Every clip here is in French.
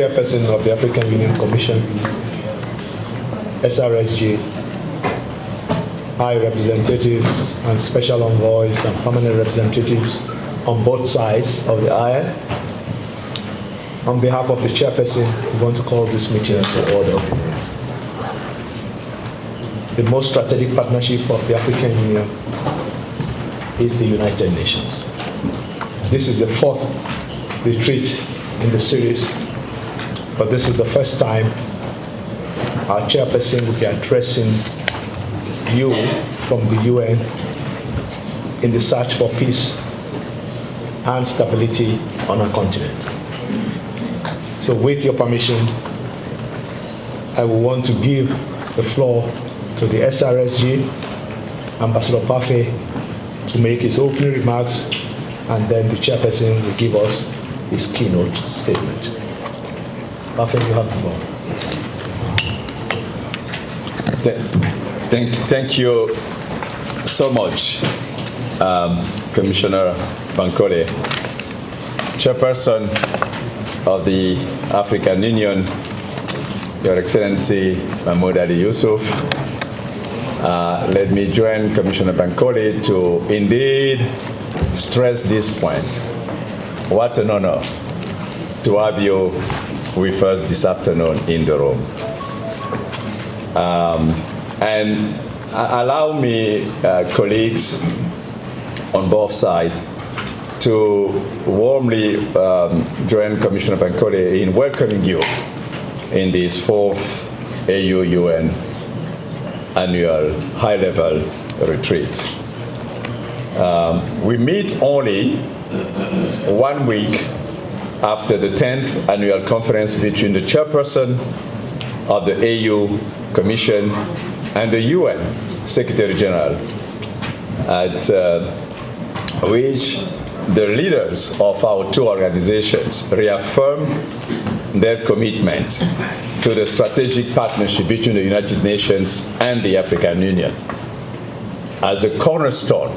Chairperson of the African Union Commission, SRSG, high representatives and special envoys and permanent representatives on both sides of the aisle. On behalf of the chairperson, we want to call this meeting to order. The most strategic partnership of the African Union is the United Nations. This is the fourth retreat in the series, but this is the first time our chairperson will be addressing you from the UN in the search for peace and stability on our continent. So with your permission, I will want to give the floor to the SRSG, Ambassador Parfait, to make his opening remarks, and then the chairperson will give us his keynote statement. Parfait, you have the floor. Thank you so much, Commissioner Bankole, Chairperson of the African Union, Your Excellency Mahmoud Ali Yusuf. Let me join Commissioner Bankole to indeed stress this point. What an honor to have you with us this afternoon in the room. And allow me, colleagues on both sides, to warmly join Commissioner Bankole in welcoming you in this fourth AU-UN annual high-level retreat. We meet only 1 week after the 10th annual conference between the chairperson of the AU Commission and the UN Secretary General, at which the leaders of our two organizations reaffirmed their commitment to the strategic partnership between the United Nations and the African Union as a cornerstone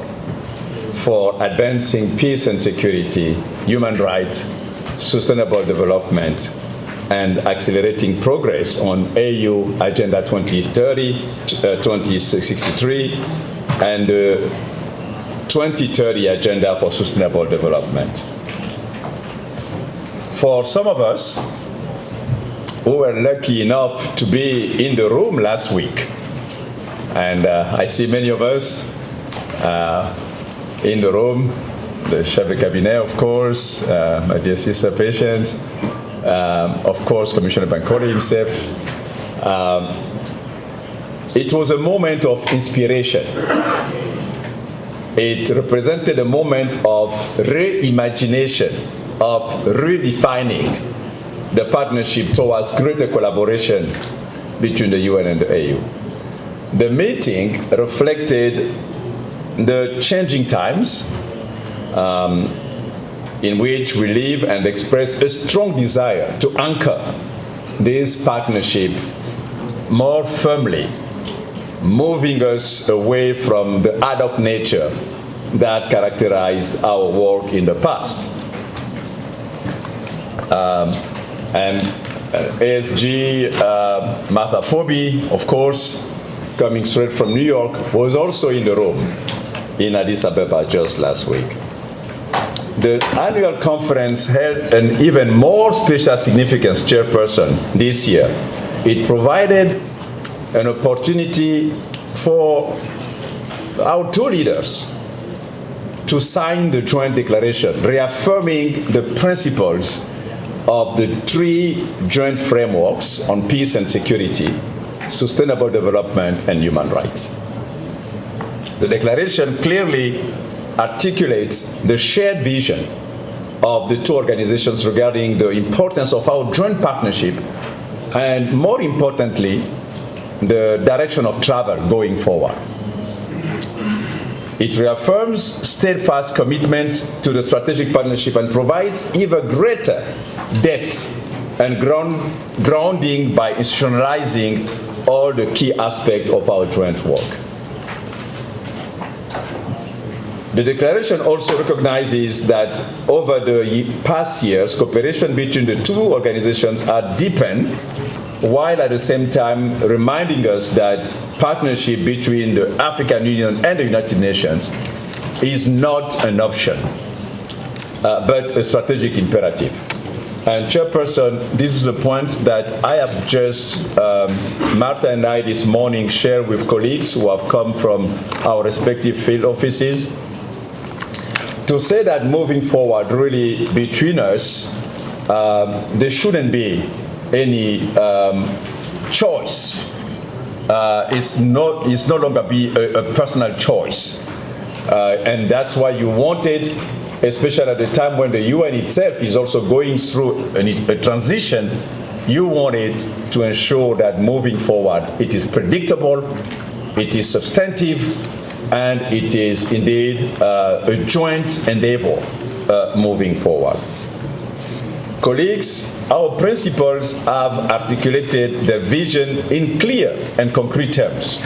for advancing peace and security, human rights, sustainable development, and accelerating progress on AU Agenda 2030, 2063, and 2030 Agenda for Sustainable Development. For some of us who were lucky enough to be in the room last week, and I see many of us in the room, the chef de cabinet, of course, my dear sister Patience, of course, Commissioner Bankole himself. It was a moment of inspiration. It represented a moment of reimagination, of redefining the partnership towards greater collaboration between the UN and the AU. The meeting reflected the changing times in which we live and express a strong desire to anchor this partnership more firmly, moving us away from the ad hoc nature that characterized our work in the past. And ASG Martha Pobi, of course, coming straight from New York, was also in the room in Addis Ababa just last week. The annual conference held an even more special significance, Chairperson, this year. It provided an opportunity for our two leaders to sign the joint declaration, reaffirming the principles of the three joint frameworks on peace and security, sustainable development, and human rights. The declaration clearly articulates the shared vision of the two organizations regarding the importance of our joint partnership and, more importantly, the direction of travel going forward. It reaffirms steadfast commitment to the strategic partnership and provides even greater depth and grounding by institutionalizing all the key aspects of our joint work. The declaration also recognizes that over the past years, cooperation between the two organizations has deepened, while at the same time reminding us that partnership between the African Union and the United Nations is not an option, but a strategic imperative. And Chairperson, this is a point that I have just, Martha and I this morning shared with colleagues who have come from our respective field offices, to say that moving forward really between us, there shouldn't be any choice. It's no longer be a personal choice. And that's why you wanted, especially at the time when the UN itself is also going through a transition, you wanted to ensure that moving forward it is predictable, it is substantive, and it is indeed a joint endeavor moving forward. Colleagues, our principals have articulated their vision in clear and concrete terms.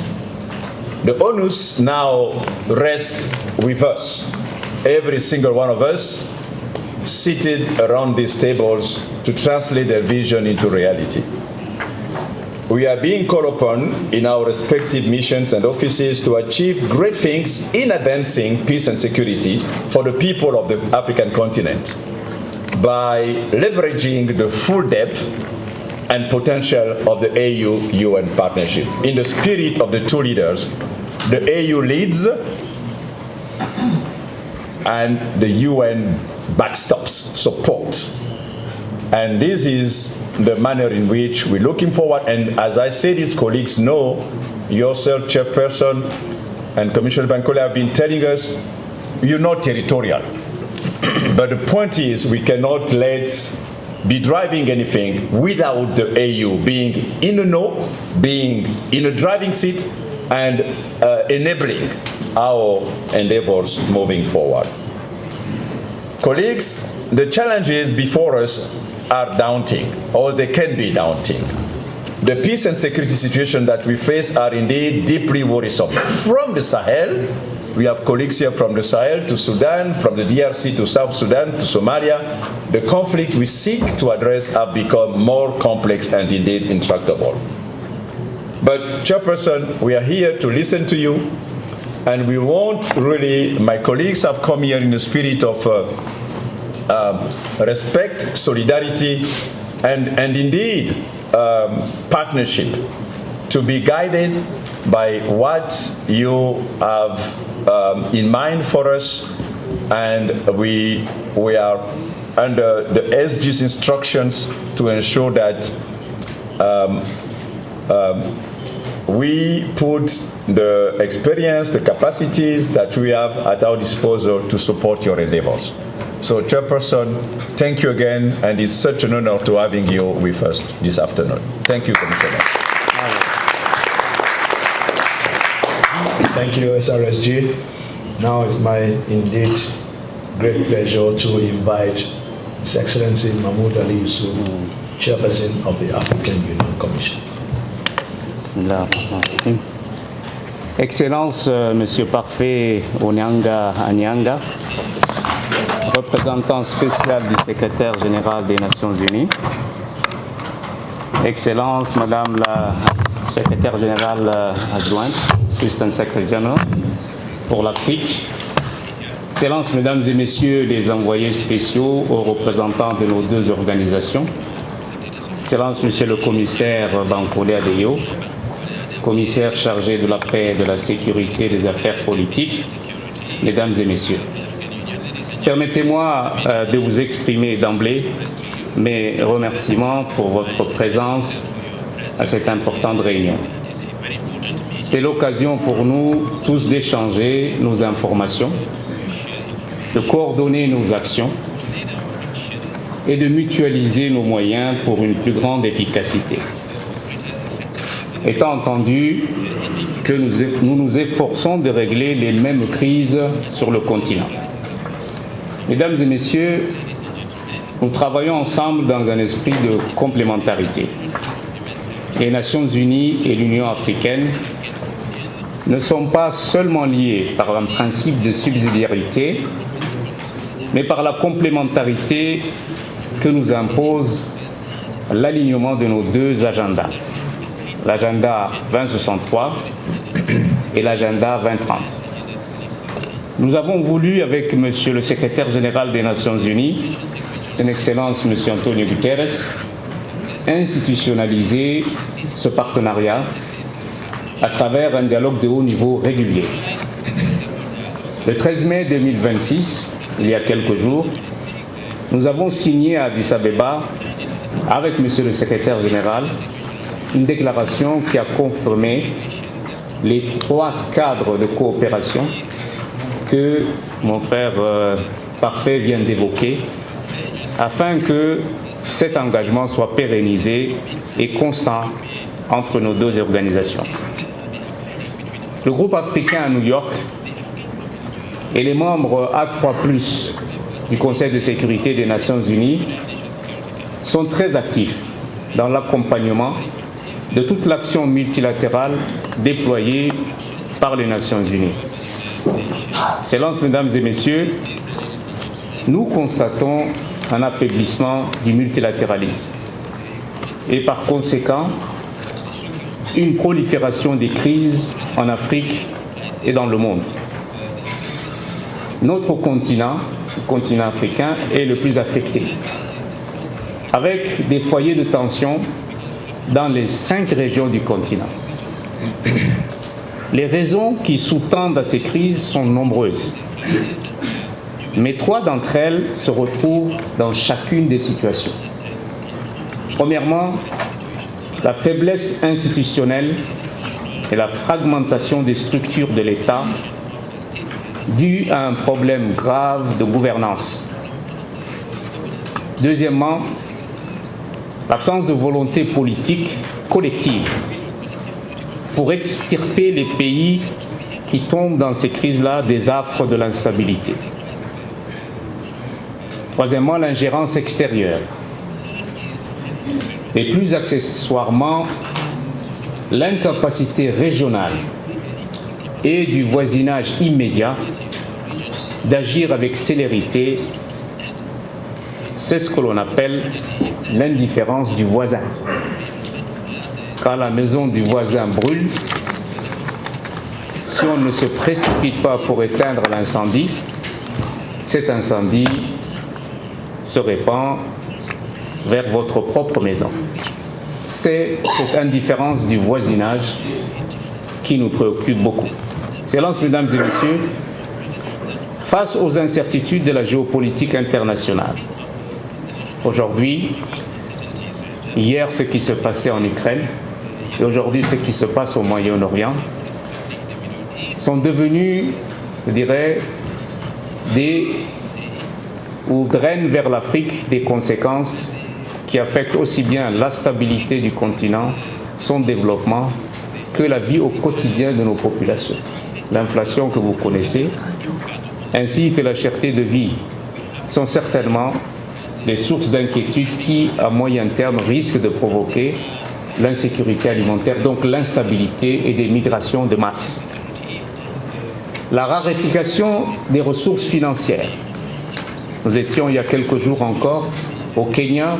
The onus now rests with us, every single one of us seated around these tables, to translate their vision into reality. We are being called upon in our respective missions and offices to achieve great things in advancing peace and security for the people of the African continent by leveraging the full depth and potential of the AU-UN partnership. In the spirit of the two leaders, the AU leads and the UN backstops, support. And this is the manner in which we're looking forward. And as I said, these colleagues know, yourself, Chairperson, and Commissioner Bankole have been telling us, you're not territorial. But the point is, we cannot be driving anything without the AU being in the know, being in a driving seat, and enabling our endeavors moving forward. Colleagues, the challenges before us are daunting, or they can be daunting. The peace and security situation that we face are indeed deeply worrisome. From the Sahel, we have colleagues here from the Sahel to Sudan, from the DRC to South Sudan to Somalia. The conflict we seek to address have become more complex and indeed intractable. But Chairperson, we are here to listen to you, and we want really, my colleagues have come here in the spirit of respect, solidarity, and indeed partnership, to be guided by what you have in mind for us, and we are under the SG's instructions to ensure that we put the experience, the capacities that we have at our disposal to support your endeavors. So, Chairperson, thank you again, and it's such an honor to having you with us this afternoon. Thank you, Commissioner. Thank you, SRSG. Now it's my indeed great pleasure to invite His Excellency Mahmoud Ali Yusuf, Chairperson of the African Union Commission. Excellence, Monsieur Parfait Onyango Anyanga, représentant spécial du secrétaire général des Nations Unies. Excellence, Madame la secrétaire générale adjointe, Assistant Secretary General pour l'Afrique. Excellence, Mesdames et Messieurs les envoyés spéciaux aux représentants de nos deux organisations. Excellence, Monsieur le Commissaire Bankole Adeyo, commissaire chargé de la paix, de la sécurité et des affaires politiques, Mesdames et Messieurs. Permettez-moi de vous exprimer d'emblée mes remerciements pour votre présence à cette importante réunion. C'est l'occasion pour nous tous d'échanger nos informations, de coordonner nos actions et de mutualiser nos moyens pour une plus grande efficacité. Étant entendu que nous nous efforçons de régler les mêmes crises sur le continent. Mesdames et Messieurs, nous travaillons ensemble dans un esprit de complémentarité. Les Nations Unies et l'Union africaine ne sont pas seulement liés par un principe de subsidiarité, mais par la complémentarité que nous impose l'alignement de nos deux agendas, l'agenda 2063 et l'agenda 2030. Nous avons voulu, avec Monsieur le secrétaire général des Nations Unies, Son Excellence Monsieur Antonio Guterres, institutionnaliser ce partenariat à travers un dialogue de haut niveau régulier. Le 13 mai 2026, il y a quelques jours, nous avons signé à Addis Abeba, avec Monsieur le secrétaire général, une déclaration qui a confirmé les 3 cadres de coopération que mon frère Parfait vient d'évoquer, afin que cet engagement soit pérennisé et constant entre nos deux organisations. Le groupe africain à New York et les membres A3+, du Conseil de sécurité des Nations Unies sont très actifs dans l'accompagnement de toute l'action multilatérale déployée par les Nations Unies. Excellences, Mesdames et Messieurs, nous constatons un affaiblissement du multilatéralisme et par conséquent une prolifération des crises en Afrique et dans le monde. Notre continent, le continent africain, est le plus affecté, avec des foyers de tension dans les 5 régions du continent. Les raisons qui sous-tendent à ces crises sont nombreuses, mais 3 d'entre elles se retrouvent dans chacune des situations. Premièrement, la faiblesse institutionnelle et la fragmentation des structures de l'État due à un problème grave de gouvernance. Deuxièmement, l'absence de volonté politique collective pour extirper les pays qui tombent dans ces crises-là des affres de l'instabilité. Troisièmement, l'ingérence extérieure. Et plus accessoirement, l'incapacité régionale et du voisinage immédiat d'agir avec célérité. C'est ce que l'on appelle l'indifférence du voisin. Quand la maison du voisin brûle, si on ne se précipite pas pour éteindre l'incendie, cet incendie se répand vers votre propre maison. C'est cette indifférence du voisinage qui nous préoccupe beaucoup. Excellences, Mesdames et Messieurs, face aux incertitudes de la géopolitique internationale, aujourd'hui, hier ce qui se passait en Ukraine et aujourd'hui ce qui se passe au Moyen-Orient sont devenus, je dirais, ou drainent vers l'Afrique des conséquences qui affectent aussi bien la stabilité du continent, son développement, que la vie au quotidien de nos populations. L'inflation que vous connaissez, ainsi que la cherté de vie, sont certainement des sources d'inquiétude qui, à moyen terme, risquent de provoquer l'insécurité alimentaire, donc l'instabilité et des migrations de masse. La raréfaction des ressources financières. Nous étions il y a quelques jours encore au Kenya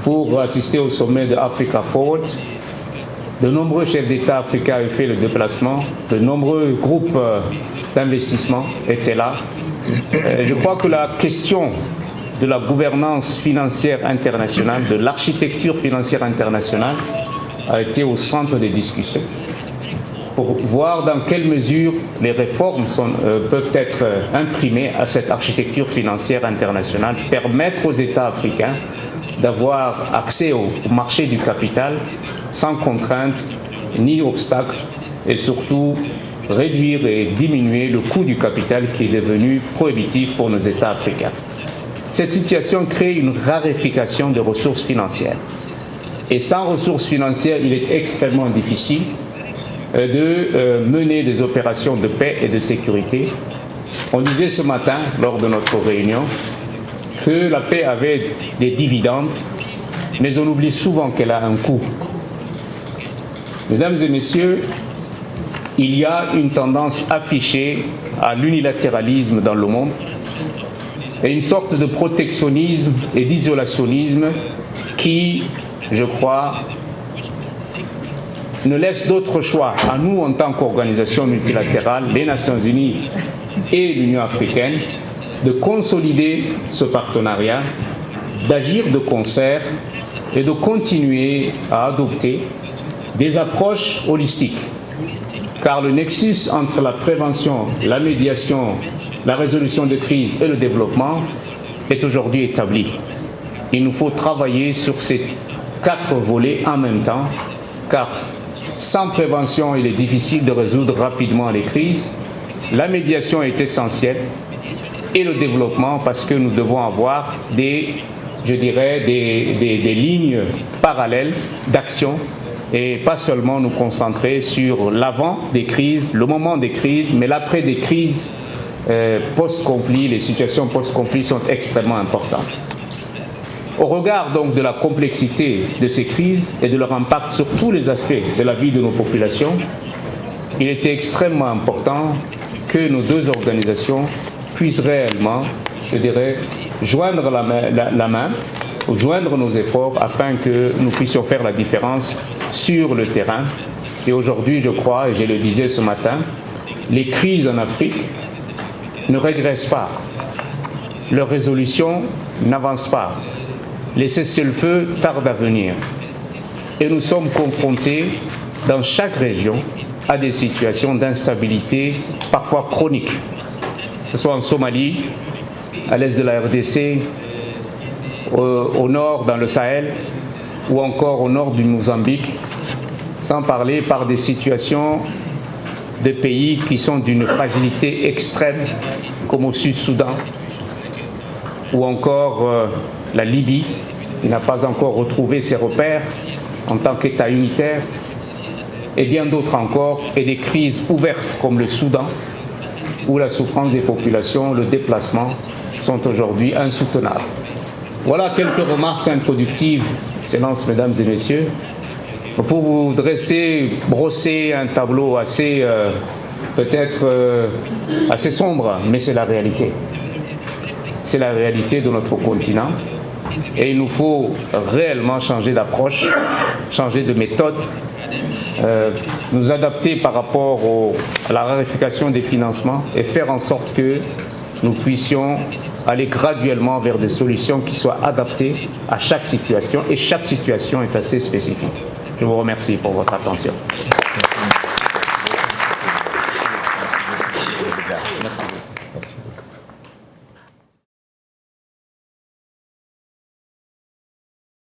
pour assister au sommet de Africa Forward. De nombreux chefs d'État africains avaient fait le déplacement, de nombreux groupes d'investissement étaient là. Je crois que la question de la gouvernance financière internationale, de l'architecture financière internationale a été au centre des discussions pour voir dans quelle mesure les réformes peuvent être imprimées à cette architecture financière internationale, permettre aux États africains d'avoir accès au marché du capital sans contrainte ni obstacle et surtout réduire et diminuer le coût du capital qui est devenu prohibitif pour nos États africains. Cette situation crée une raréfaction de ressources financières. Et sans ressources financières, il est extrêmement difficile de mener des opérations de paix et de sécurité. On disait ce matin, lors de notre réunion, que la paix avait des dividendes, mais on oublie souvent qu'elle a un coût. Mesdames et messieurs, il y a une tendance affichée à l'unilatéralisme dans le monde et une sorte de protectionnisme et d'isolationnisme qui, je crois, ne laisse d'autre choix à nous en tant qu'organisation multilatérale, les Nations Unies et l'Union africaine, de consolider ce partenariat, d'agir de concert et de continuer à adopter des approches holistiques. Car le nexus entre la prévention, la médiation, la résolution de crise et le développement est aujourd'hui établi. Il nous faut travailler sur ces 4 volets en même temps, car sans prévention, il est difficile de résoudre rapidement les crises. La médiation est essentielle et le développement parce que nous devons avoir des lignes parallèles d'action et pas seulement nous concentrer sur l'avant des crises, le moment des crises, mais l'après des crises post-conflit. Les situations post-conflit sont extrêmement importantes. Au regard donc de la complexité de ces crises et de leur impact sur tous les aspects de la vie de nos populations, il était extrêmement important que nos 2 organisations puissent réellement, joindre la main, ou joindre nos efforts afin que nous puissions faire la différence sur le terrain. Et aujourd'hui, je crois, et je le disais ce matin, les crises en Afrique ne régressent pas. Leur résolution n'avance pas. Les cessez-le-feu tardent à venir. Et nous sommes confrontés dans chaque région à des situations d'instabilité, parfois chroniques. Que ce soit en Somalie, à l'est de la RDC, au nord dans le Sahel, ou encore au nord du Mozambique, sans parler par des situations de pays qui sont d'une fragilité extrême, comme au Sud-Soudan, ou encore la Libye, qui n'a pas encore retrouvé ses repères en tant qu'État unitaire, et bien d'autres encore, et des crises ouvertes comme le Soudan, où la souffrance des populations, le déplacement, sont aujourd'hui insoutenables. Voilà quelques remarques introductives, Excellences, Mesdames et Messieurs, pour vous brosser un tableau assez, assez sombre, mais c'est la réalité. C'est la réalité de notre continent. Et il nous faut réellement changer d'approche, changer de méthode, nous adapter par rapport à la raréfaction des financements et faire en sorte que nous puissions aller graduellement vers des solutions qui soient adaptées à chaque situation. Et chaque situation est assez spécifique. Je vous remercie pour votre attention.